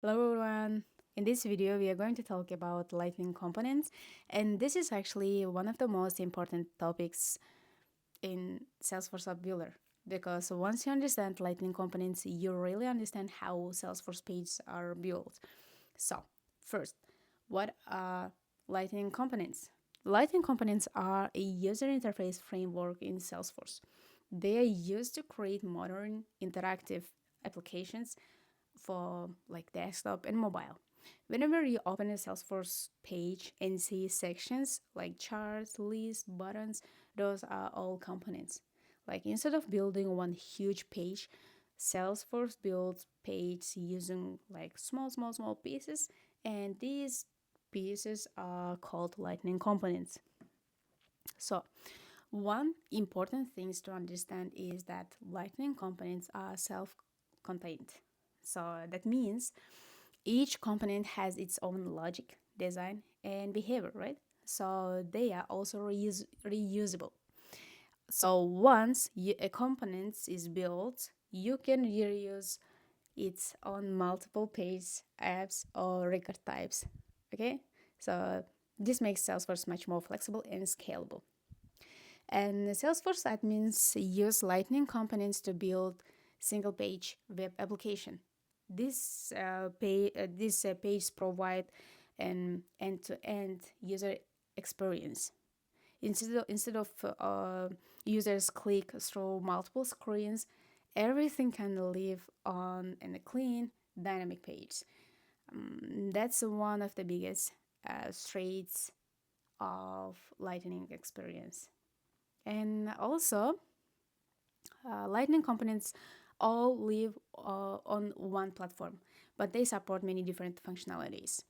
Hello everyone. In this video, we are going to talk about Lightning components, and this is actually one of the most important topics in Salesforce App Builder because once you understand Lightning components, you really understand how Salesforce pages are built. So, first, what are Lightning components? Lightning components are a user interface framework in Salesforce. They are used to create modern interactive applications for like desktop and mobile. Whenever you open a Salesforce page and see sections like charts, lists, buttons, those are all components. Like instead of building one huge page, Salesforce builds pages using like small pieces, and these pieces are called Lightning components. So, one important thing to understand is that Lightning components are self-contained. So that means each component has its own logic, design, and behavior, right? So they are also reusable. So once a component is built, you can reuse it on multiple pages, apps, or record types. Okay, so this makes Salesforce much more flexible and scalable. And Salesforce admins use Lightning components to build single-page web application. These pages provide an end-to-end user experience. Instead of users click through multiple screens, everything can live on in a clean, dynamic page. That's one of the biggest traits of Lightning experience. And also, Lightning components all live on one platform, but they support many different functionalities.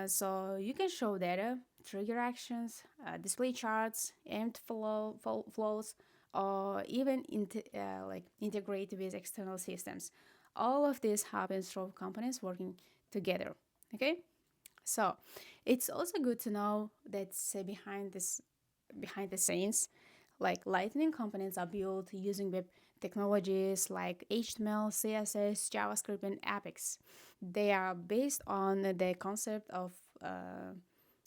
So you can show data, trigger actions, display charts, flows, or even integrate with external systems. All of this happens through components working together. Okay, so it's also good to know that behind the scenes, like Lightning components are built using web technologies like HTML, CSS, JavaScript, and Apex. They are based on the concept of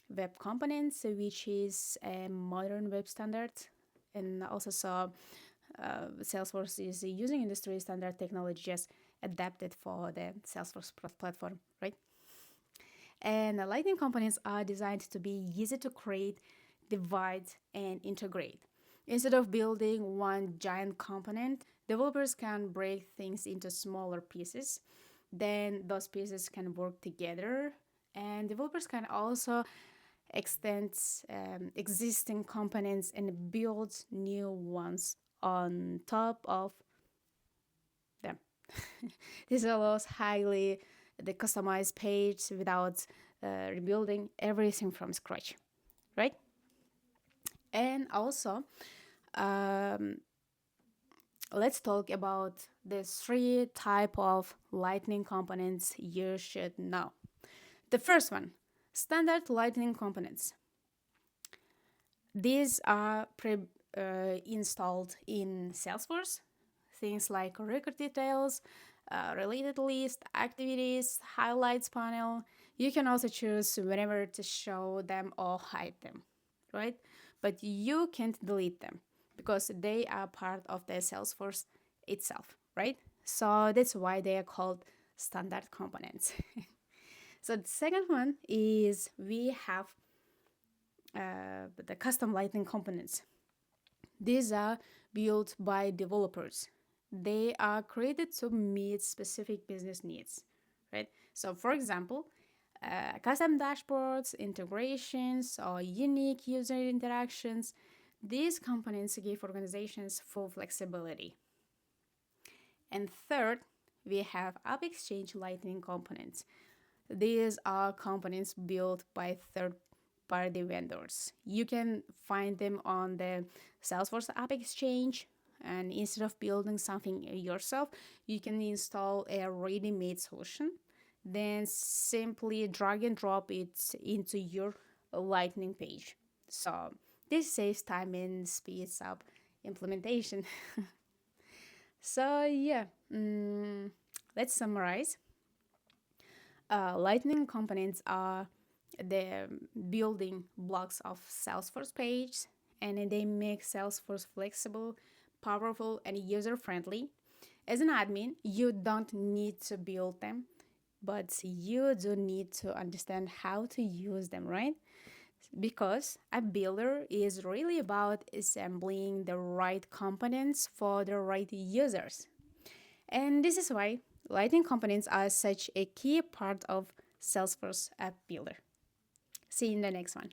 web components, which is a modern web standard. And also, Salesforce is using industry standard technology just adapted for the Salesforce platform, right? And the Lightning components are designed to be easy to create, divide, and integrate. Instead of building one giant component, developers can break things into smaller pieces. Then those pieces can work together, and developers can also extend existing components and build new ones on top of them. This allows highly the customized page without rebuilding everything from scratch, right? And also, um, let's talk about the three type of Lightning components you should know. The first one, standard Lightning components. These are installed in Salesforce. Things like record details, related list, activities, highlights panel. You can also choose whenever to show them or hide them, right? But you can't delete them because they are part of the Salesforce itself, right? So that's why they are called standard components. So the second one is we have the custom Lightning components. These are built by developers. They are created to meet specific business needs, right? So, for example, custom dashboards, integrations, or unique user interactions. These components give organizations full flexibility. And third, we have App Exchange Lightning components. These are components built by third-party vendors. You can find them on the Salesforce App Exchange, and instead of building something yourself, you can install a ready-made solution, then simply drag and drop it into your Lightning page. So this saves time and speeds up implementation. So yeah, let's summarize. Lightning components are the building blocks of Salesforce page, and they make Salesforce flexible, powerful, and user friendly. As an admin, you don't need to build them, but you do need to understand how to use them, right? Because a builder is really about assembling the right components for the right users. And this is why Lightning components are such a key part of Salesforce App Builder. See you in the next one.